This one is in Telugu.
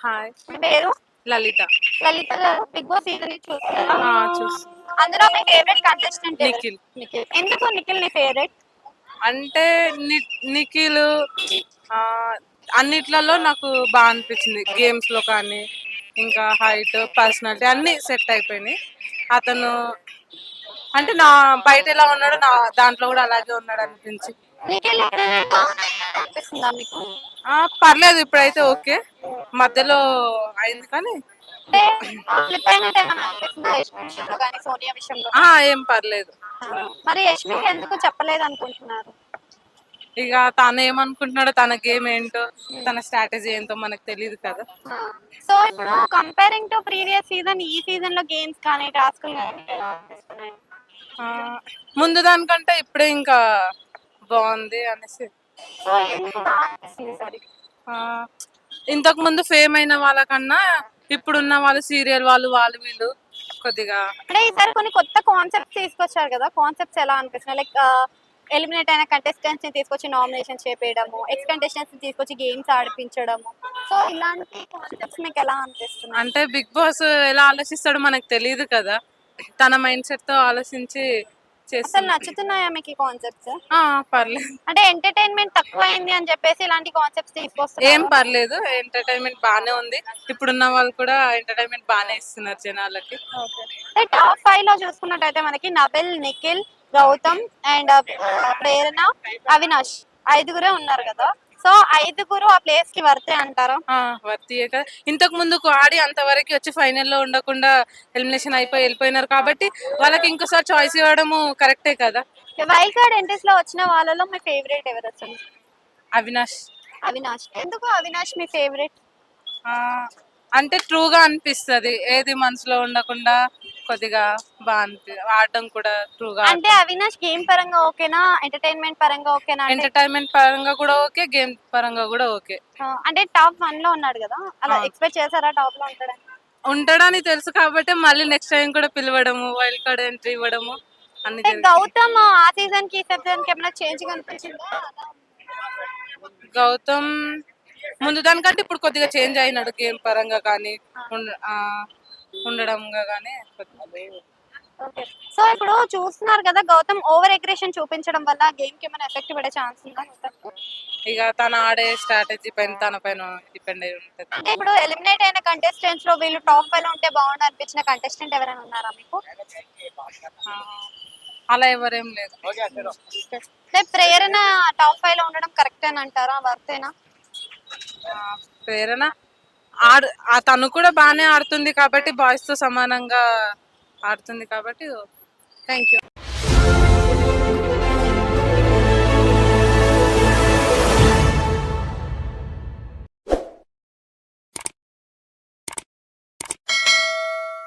హాయ్. మీ పేరు? లలిత. లలిత గారు బిగ్ బాస్ సీజన్ చూస్తారా? చూస్తా. అందులో మీ ఫేవరెట్ కంటెస్టెంట్ ఎవరు? నిఖిల్. నిఖిల్. ఎందుకు నిఖిల్ నీ ఫేవరెట్? అంటే నిఖిల్ అన్నిట్లలో నాకు బాగా అనిపించింది. గేమ్స్లో కానీ, ఇంకా హైట్, పర్సనాలిటీ అన్నీ సెట్ అయిపోయినాయి. అతను అంటే నా బయట ఎలా ఉన్నాడో నా దాంట్లో కూడా అలాగే ఉన్నాడు అనిపించి. నిఖిల్ అనిపిస్తుందా మీకు? పర్లేదు, ఇప్పుడైతే ఓకే. మధ్యలో అయింది కానీ అంటే ఫ్లిప్ అయినట్టు ఏమన్నా అనిపిస్తుందా యష్మి విషయంలో కానీ సోనియా విషయంలో? ఏం పర్లేదు. మరి యష్మికి ఎందుకు చెప్పలేదు అనుకుంటున్నారు? ఇక తను ఏమనుకుంటున్నాడో, తన గేమ్ ఏంటో, తన స్ట్రాటజీ ఏంటో మనకు తెలియదు కదా. సో ఇప్పుడు కంపేరింగ్ టు ప్రీవియస్ సీజన్ ఈ సీజన్ లో గేమ్స్ కానీ టాస్క్లు కానీ ఎలా అనిపిస్తున్నాయి? ముందు దానికంటే ఇప్పుడే ఇంకా బాగుంది అనేసి. సో ఎందుకు బాగా అనిపిస్తుంది సరే? ఇంతకు ముందు ఫేమ్ అయిన వాళ్ళకన్నా ఇప్పుడున్న వాళ్ళు, సీరియల్ వాళ్ళు వీళ్ళు కొద్దిగా అంటే ఈసారి కొన్ని కొత్త కాన్సెప్ట్స్ తీసుకొచ్చారు కదా, కాన్సెప్ట్స్ ఎలా అనిపిస్తున్నాయి? లైక్ ఎలిమినేట్ అయిన కంటెస్టెంట్స్ ని తీసుకొచ్చి నామినేషన్ చేపేయడము, ఎక్స్ కంటెస్టెంట్స్ ని తీసుకొచ్చి గేమ్స్ ఆడిపించడము. సో ఇలాంటి కాన్సెప్ట్స్ మీకు ఎలా అనిపిస్తున్నాయి? అంటే బిగ్ బాస్ ఎలా ఆలోచిస్తాడో మనకు తెలియదు కదా. తన మైండ్ సెట్ తో ఆలోచించి అసలు చేస్తాను. నచ్చుతున్నాయా మీకు ఈ కాన్సెప్ట్స్? పర్లేదు. అంటే ఎంటర్టైన్మెంట్ తక్కువ అయింది అని చెప్పేసి ఇలాంటి కాన్సెప్ట్స్ తీసుకొస్తారు. ఏం పర్లేదు, ఎంటర్టైన్మెంట్ బానే ఉంది. ఇప్పుడున్న వాళ్ళు కూడా ఎంటర్టైన్మెంట్ బానే ఇస్తున్నారు జనాలకి. టాప్ 5 లో చూసుకున్నట్టయితే మనకి నబిల్, నిఖిల్, గౌతమ్ అండ్ ప్రేరణ, అవినాష్ ఐదుగురే ఉన్నారు కదా. సో ఐదుగురు ఆ ప్లేస్ కి వర్తే అంటారా? వర్తియే కదా. ఇంతకు ముందుకు ఆడి అంతవరకు వచ్చి ఫైనల్లో ఉండకుండా ఎలిమినేషన్ అయిపోయి వెళ్ళిపోయినారు కాబట్టి వాళ్ళకి ఇంకోసారి చాయిస్ ఇవ్వడము కరెక్టే కదా. వైల్డ్ కార్డ్ ఎంట్రీస్ లో వచ్చిన వాళ్ళలో మీ ఫేవరెట్ ఎవరు అసలు? అవినాష్. అవినాష్. ఎందుకు అవినాష్ మీ ఫేవరెట్? అంటే ట్రూగా అనిపిస్తుంది, ఏది మనసులో ఉండకుండా కొద్దిగా బాగా ఆడడం కూడా ట్రూగా. అంటే అవినాష్ గేమ్ పరంగా ఓకేనా, ఎంటర్టైన్మెంట్ పరంగా ఓకేనా? ఎంటర్టైన్మెంట్ పరంగా కూడా ఓకే, గేమ్ పరంగా కూడా ఓకే. అంటే టాప్ 1 లో ఉన్నాడు కదా, అలా ఎక్స్పెక్ట్ చేశారా టాప్ లో ఉంటాడని తెలుసు కాబట్టి మళ్ళీ నెక్స్ట్ టైం కూడా పిలవడము, వైల్డ్ కార్డ్ ఎంట్రీ ఇవ్వడము అన్ని. గౌతమ్ ఆ సీజన్ కి సీజన్ కి ఏమైనా చేంజ్ కనిపించిందా? గౌతమ్ ముందు దానికంటే ఇప్పుడు కొద్దిగా చేంజ్ అయినాడు, గేమ్ పరంగా కానీ ఉండడంగా కానీ. సో ఇప్పుడు చూస్తున్నారు కదా, గౌతమ్ ఓవర్ అగ్రెషన్ చూపించడం వల్ల గేమ్ కి ఏమైనా ఎఫెక్ట్ పడే ఛాన్స్ ఉందా? ఇక తన ఆడే స్ట్రాటజీ పైన తన పైన డిపెండ్ అయి ఉంటుంది. అంటే ఇప్పుడు ఎలిమినేట్ అయిన కంటెస్టెంట్స్ లో వీళ్ళు టాప్ 5 లో ఉంటే బాగుండు అనిపించిన కంటెస్టెంట్ ఎవరైనా ఉన్నారా మీకు? అలా ఎవరేం లేదు. ప్రేరణ టాప్ 5 లో ఉండడం కరెక్ట్ అని అంటారా, వర్తేనా? ప్రేరణ తను కూడా బాగానే ఆడుతుంది కాబట్టి, బాయ్స్ తో సమానంగా ఆడుతుంది కాబట్టి. Thank you.